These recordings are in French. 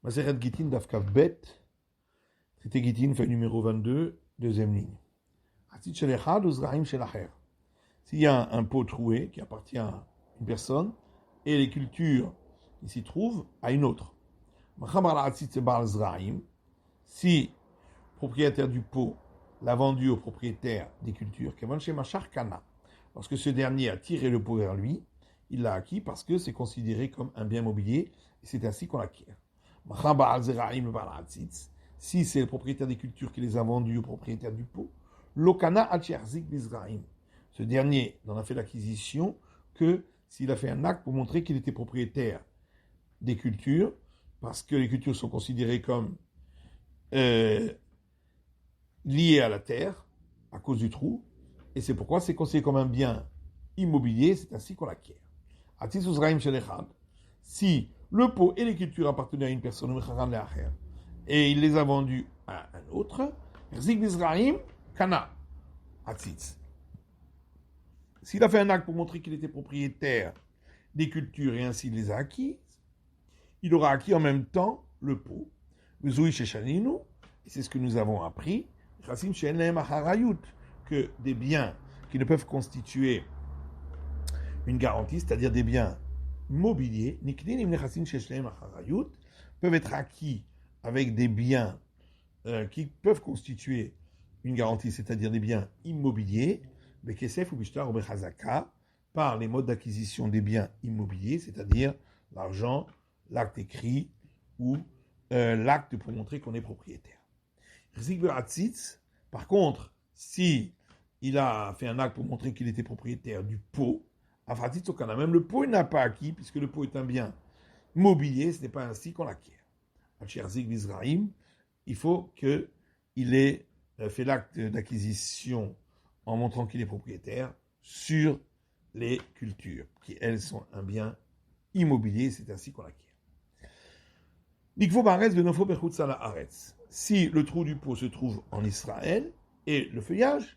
Maseret Gittin Dafkav Bet, traité Gittin, feuille numéro 22, deuxième ligne. Atit shel echad uzraim shel acher. S'il y a un pot troué qui appartient à une personne et les cultures qui s'y trouvent à une autre. Si le propriétaire du pot l'a vendu au propriétaire des cultures, lorsque ce dernier a tiré le pot vers lui, il l'a acquis parce que c'est considéré comme un bien mobilier et c'est ainsi qu'on l'acquiert. Si c'est le propriétaire des cultures qui les a vendus au propriétaire du pot, ce dernier n'en a fait l'acquisition que s'il a fait un acte pour montrer qu'il était propriétaire des cultures, parce que les cultures sont considérées comme liées à la terre, à cause du trou, et c'est pourquoi c'est considéré comme un bien immobilier, c'est ainsi qu'on l'acquiert. Si le pot et les cultures appartenaient à une personne, et il les a vendus à un autre, s'il a fait un acte pour montrer qu'il était propriétaire des cultures et ainsi il les a acquis, il aura acquis en même temps le pot. Et c'est ce que nous avons appris, que des biens qui ne peuvent constituer une garantie, c'est-à-dire des biens mobiliers, peuvent être acquis avec des biens qui peuvent constituer une garantie, c'est-à-dire des biens immobiliers, par les modes d'acquisition des biens immobiliers, c'est-à-dire l'argent, l'acte écrit ou l'acte pour montrer qu'on est propriétaire. Par contre, si il a fait un acte pour montrer qu'il était propriétaire du pot, même le pot il n'a pas acquis, puisque le pot est un bien mobilier, ce n'est pas ainsi qu'on l'acquiert. Il faut qu'il ait fait l'acte d'acquisition en montrant qu'il est propriétaire sur les cultures, qui elles sont un bien immobilier, c'est ainsi qu'on l'acquiert. Si le trou du pot se trouve en Israël et le feuillage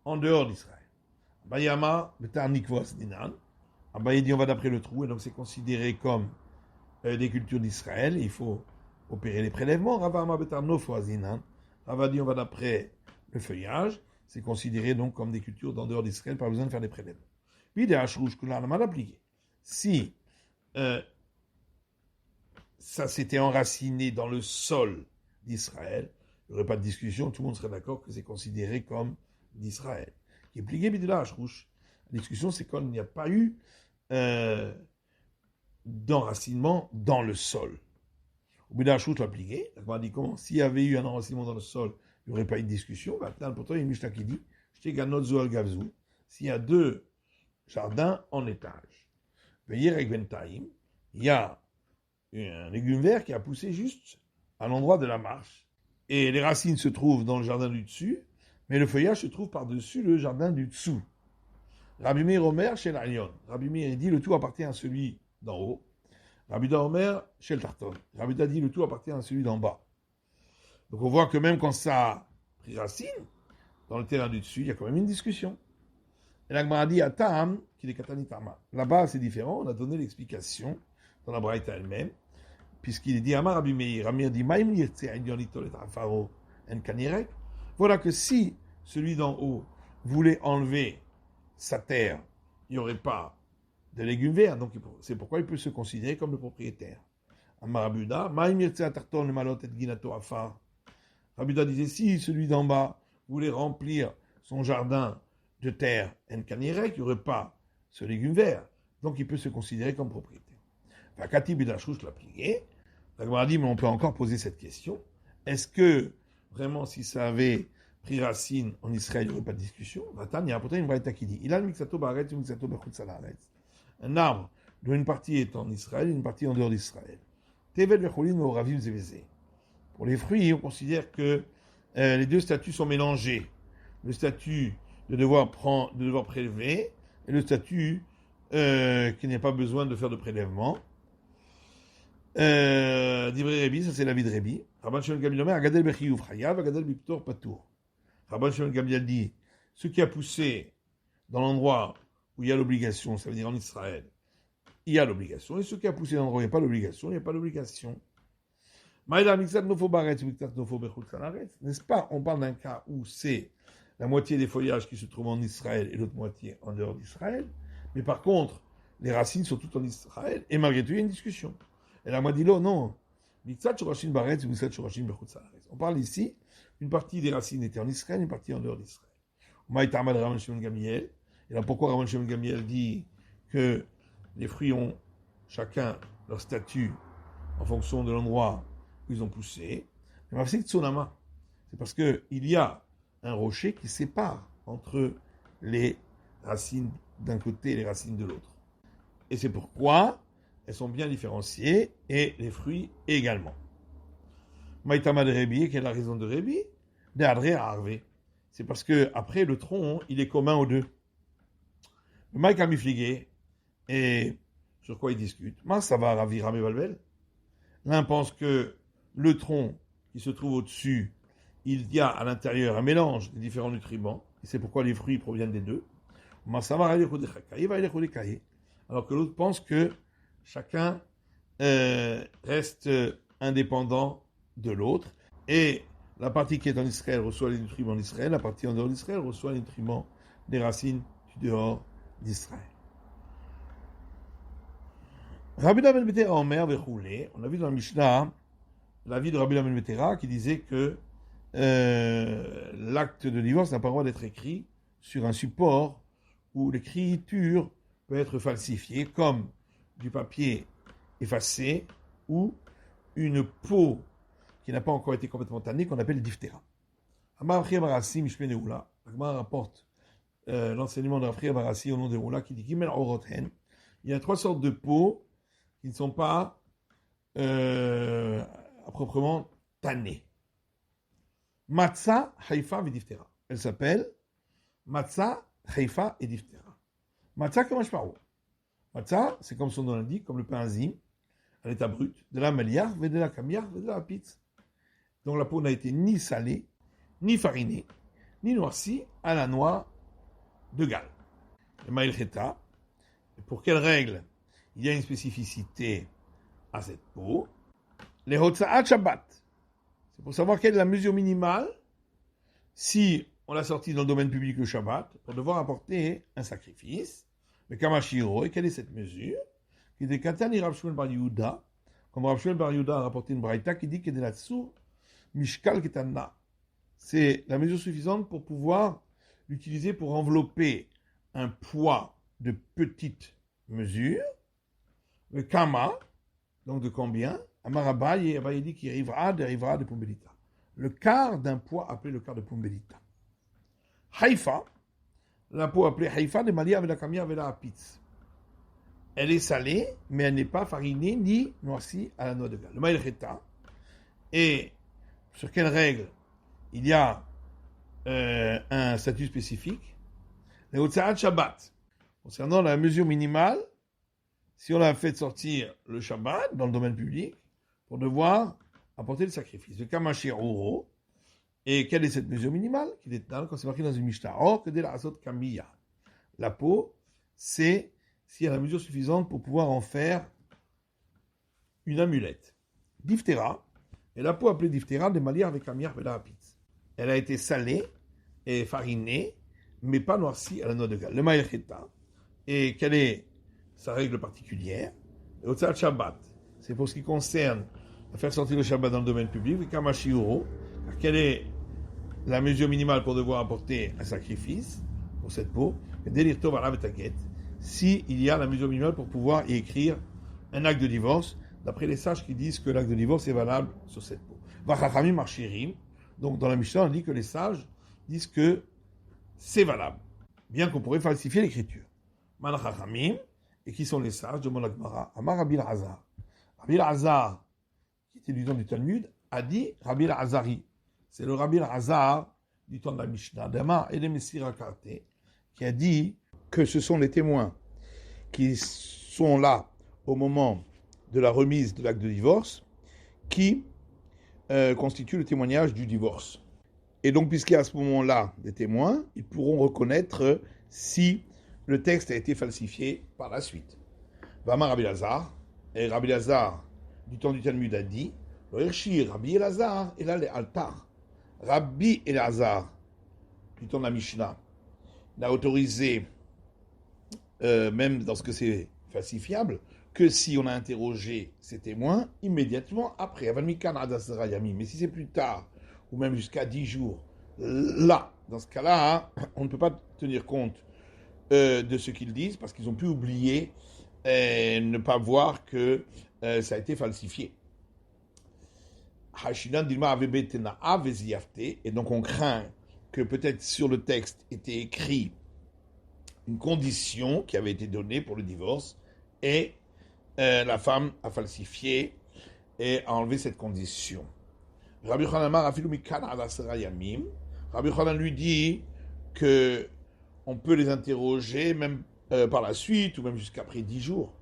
en dehors d'Israël. Bayama, Abaye dit on va d'après le trou et donc c'est considéré comme des cultures d'Israël et il faut opérer les prélèvements. Rava dit on va d'après le feuillage, c'est considéré donc comme des cultures d'en dehors d'Israël, pas besoin de faire des prélèvements. Puis des hachrouches que l'on a mal appliqué. Si ça s'était enraciné dans le sol d'Israël, il n'y aurait pas de discussion, tout le monde serait d'accord que c'est considéré comme d'Israël. Qui est plié, mais de là, hachrouche. La discussion, c'est quand il n'y a pas eu d'enracinement dans le sol. Au bout d'un hachrouche, l'a plié. On a dit comment? S'il y avait eu un enracinement dans le sol, il n'y aurait pas eu de discussion. Pourtant, il y a une Mishnah qui dit s'il y a deux jardins en étage, il y a un légume vert qui a poussé juste à l'endroit de la marche. Et les racines se trouvent dans le jardin du dessus, mais le feuillage se trouve par-dessus le jardin du dessous. Rabbi Meir Omer chez l'Alion. Rabbi Meir dit le tout appartient à celui d'en haut. Rabbi Da Omer chez le Tarton. Rabbi Da dit le tout appartient à celui d'en bas. Donc on voit que même quand ça a pris racine, dans le terrain du dessus, il y a quand même une discussion. Et l'Agmara dit à Tam, qu'il est Katanitama. Là-bas, c'est différent, on a donné l'explication dans la Braïta elle-même, puisqu'il est dit Amar Rabbi Meir. Rabbi Meir dit Maïm yirtse idionitol et afaro en kanirek. Voilà que si celui d'en haut voulait enlever sa terre, il n'y aurait pas de légumes verts, donc c'est pourquoi il peut se considérer comme le propriétaire. Amar Abuda, Maïm yirtse atarton le malot et ginato afar. Abuda disait si celui d'en bas voulait remplir son jardin de terre en kanirek, il n'y aurait pas ce légume vert, donc il peut se considérer comme propriétaire. Vakati Bidachouch l'a plié. La Gemara dit, mais on peut encore poser cette question. Est-ce que, vraiment, si ça avait pris racine en Israël, il n'y aurait pas de discussion? Attends, il y a pourtant une braïta qui dit, il a le mixato baret, une mixato bechutz alaretz. Un arbre dont une partie est en Israël et une partie en dehors d'Israël. Tevel vecholin ou ravim zévézé. Pour les fruits, on considère que les deux statuts sont mélangés. Le statut de devoir prélever et le statut qu'il n'y a pas besoin de faire de prélèvement. Divrei Rebi, ça c'est l'avis de Rebi. Rabban Shimon Gamliel Omer, Agadel Bechiyuv Chayav, Agadel Biptor Patour. Rabban Shimon Gamliel dit, ce qui a poussé dans l'endroit où il y a l'obligation, ça veut dire en Israël, il y a l'obligation, et ce qui a poussé dans l'endroit où il n'y a pas l'obligation, il n'y a pas l'obligation. N'est-ce pas? On parle d'un cas où c'est la moitié des feuillages qui se trouvent en Israël et l'autre moitié en dehors d'Israël. Mais par contre, les racines sont toutes en Israël et malgré tout, il y a une discussion. Et là, moi, dit non. On parle ici, une partie des racines était en Israël, une partie en dehors d'Israël. Et là, pourquoi Ramon Shimon Gamiel dit que les fruits ont chacun leur statut en fonction de l'endroit où ils ont poussé? C'est parce qu'il y a un rocher qui sépare entre les racines d'un côté et les racines de l'autre. Et c'est pourquoi elles sont bien différenciées, et les fruits également. Maïtama de Rébi, quelle est la raison de Rébi? De Adré à Harvé. C'est parce que après le tronc, il est commun aux deux. Le Maïka Mifligué, et sur quoi ils discutent? Ça va ravir Ramé Valvel. L'un pense que le tronc qui se trouve au-dessus, il y a à l'intérieur un mélange des différents nutriments, et c'est pourquoi les fruits proviennent des deux. Alors que l'autre pense que chacun reste indépendant de l'autre, et la partie qui est en Israël reçoit les nutriments d'Israël, la partie en dehors d'Israël reçoit les nutriments des racines du dehors d'Israël. Rabbi Ben Betera Omer Vechoulé, on a vu dans la Mishnah l'avis de Rabbi Ben Betera qui disait que l'acte de divorce n'a pas le droit d'être écrit sur un support où l'écriture peut être falsifiée, comme du papier effacé ou une peau qui n'a pas encore été complètement tannée, qu'on appelle diphtéra. Amar Rav Barassi Mishpeh Neula, Agmar rapporte l'enseignement de Rav Barassi au nom de Neula qui dit Gimel Oroten. Il y a 3 sortes de peaux qui ne sont pas à proprement tannées. Matzah, Haïfa et Diphtéra. Elle s'appelle Matzah, Haïfa et Diphtéra. Matzah, comment je parle? Matzah, c'est comme son nom l'indique, comme le pain azim, à l'état brut, de la maliar, de la camia, de la pizza. Donc la peau n'a été ni salée, ni farinée, ni noircie à la noix de Galles. Le maïl cheta, pour quelle règle il y a une spécificité à cette peau? Les hotza'at Shabbat. C'est pour savoir quelle est la mesure minimale si on l'a sorti dans le domaine public le Shabbat pour devoir apporter un sacrifice. Le Kamashiro, et quelle est cette mesure? Qui est de Katani Rav Shmuel Bar Yehuda, comme Rav Shmuel Bar Yehuda a rapporté une braïta qui dit que de là-dessous, Mishkal Ketana. C'est la mesure suffisante pour pouvoir l'utiliser pour envelopper un poids de petite mesure. Le Kama, donc de combien? Amarabaye et Abaye dit qu'il dérivera de Pumbelita. Le quart d'un poids appelé le quart de Pumbelita. Haïfa, la peau appelée Haïfa de Malia avec la Kamia avec la Apitz. Elle est salée, mais elle n'est pas farinée ni noircie à la noix de Galles. Le Maïl Cheta. Et sur quelle règle il y a un statut spécifique? Les Hotza'at Shabbat. Concernant la mesure minimale, si on l'a fait sortir le Shabbat dans le domaine public, pour devoir apporter le sacrifice. Le Kamashir Oro. Et quelle est cette mesure minimale? Qui est quand c'est marqué dans une Mishnah. Or, que de la Azot Kamiya. La peau, c'est s'il y a la mesure suffisante pour pouvoir en faire une amulette. Diphtéra, et la peau appelée diphtéra de Malia avec Kamiyah Velahapitz. Elle a été salée et farinée, mais pas noircie à la noix de Galles. Le Maïcheta. Et quelle est sa règle particulière? Le Hotza'at Shabbat. C'est pour ce qui concerne à faire sortir le Shabbat dans le domaine public. Le Kamashiuro. Quelle est la mesure minimale pour devoir apporter un sacrifice pour cette peau? Si il y a la mesure minimale pour pouvoir y écrire un acte de divorce, d'après les sages qui disent que l'acte de divorce est valable sur cette peau. Vachachamim marchirim. Donc dans la Mishnah, on dit que les sages disent que c'est valable, bien qu'on pourrait falsifier l'écriture. Manachachamim, et qui sont les sages de Molakmara? Amar Rabbi Azar. Rabbi Azar, qui était du temps du Talmud, a dit Rabbi Azari. C'est le Rabbi Azar du temps de la Mishnah, d'Amar et de Messire Akarté, qui a dit que ce sont les témoins qui sont là au moment de la remise de l'acte de divorce qui constituent le témoignage du divorce. Et donc, puisqu'il y a à ce moment-là des témoins, ils pourront reconnaître si le texte a été falsifié par la suite. Vama Rabbi Lazar, et Rabbi Lazar du temps du Talmud a dit Le Hirshir, Rabbi Elazar, et là, les Altar. Rabbi Elazar, du temps de la Mishnah, n'a autorisé, même lorsque c'est falsifiable, que si on a interrogé ces témoins immédiatement après. Mais si c'est plus tard, ou même jusqu'à 10 jours, là, dans ce cas-là, on ne peut pas tenir compte de ce qu'ils disent parce qu'ils ont pu oublier et ne pas voir que ça a été falsifié. Et donc on craint que peut-être sur le texte était écrit une condition qui avait été donnée pour le divorce et la femme a falsifié et a enlevé cette condition. Rabbi Yochanan lui dit que on peut les interroger même par la suite ou même jusqu'après 10 jours.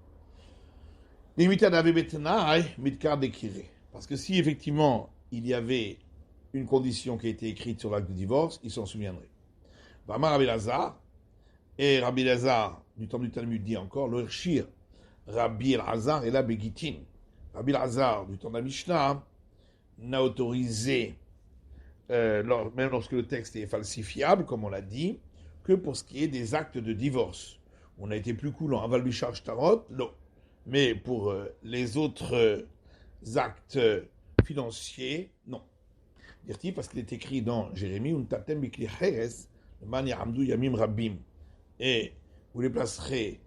Parce que si effectivement il y avait une condition qui a été écrite sur l'acte de divorce, il s'en souviendrait. Rabbi Elazar, et Rabbi Elazar, du temps du Talmud, dit encore, le Hirshir, Rabbi Elazar et la Begitin. Rabbi Elazar, du temps de la Mishnah, n'a autorisé, même lorsque le texte est falsifiable, comme on l'a dit, que pour ce qui est des actes de divorce. On a été plus cool en aval bishar shtarot, non. Mais pour les autres actes financiers, non. Dire-t-il parce qu'il est écrit dans Jérémie, Untatem bikli cheres, man ya'amdu yamim rabbim. Et vous les placerez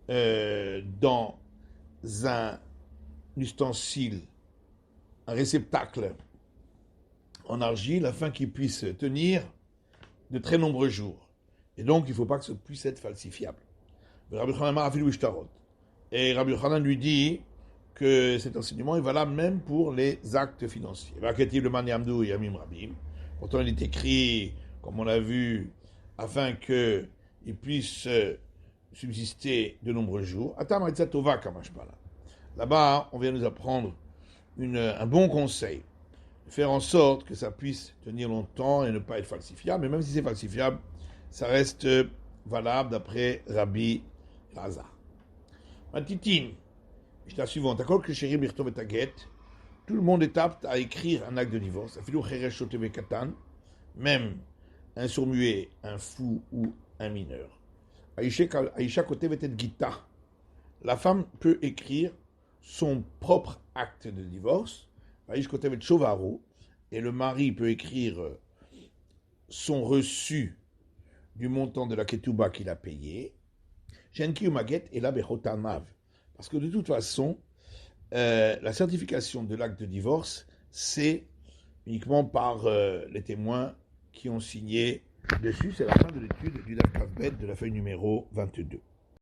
dans un ustensile, un réceptacle en argile afin qu'il puisse tenir de très nombreux jours. Et donc, il ne faut pas que ce puisse être falsifiable. Et Rabbi Yochanan lui dit que cet enseignement est valable même pour les actes financiers. Pourtant, il est écrit, comme on l'a vu, afin qu'il puisse subsister de nombreux jours. Là-bas, on vient nous apprendre un bon conseil. Faire en sorte que ça puisse tenir longtemps et ne pas être falsifiable. Mais même si c'est falsifiable, ça reste valable d'après Rabbi Elazar. Matitin, la suivante. Tout le monde est apte à écrire un acte de divorce. Même un sourd-muet, un fou ou un mineur. La femme peut écrire son propre acte de divorce. Et le mari peut écrire son reçu du montant de la ketouba qu'il a payé. Parce que de toute façon, la certification de l'acte de divorce, c'est uniquement par les témoins qui ont signé dessus. C'est la fin de l'étude du Daf Kaf Bet de la feuille numéro 22.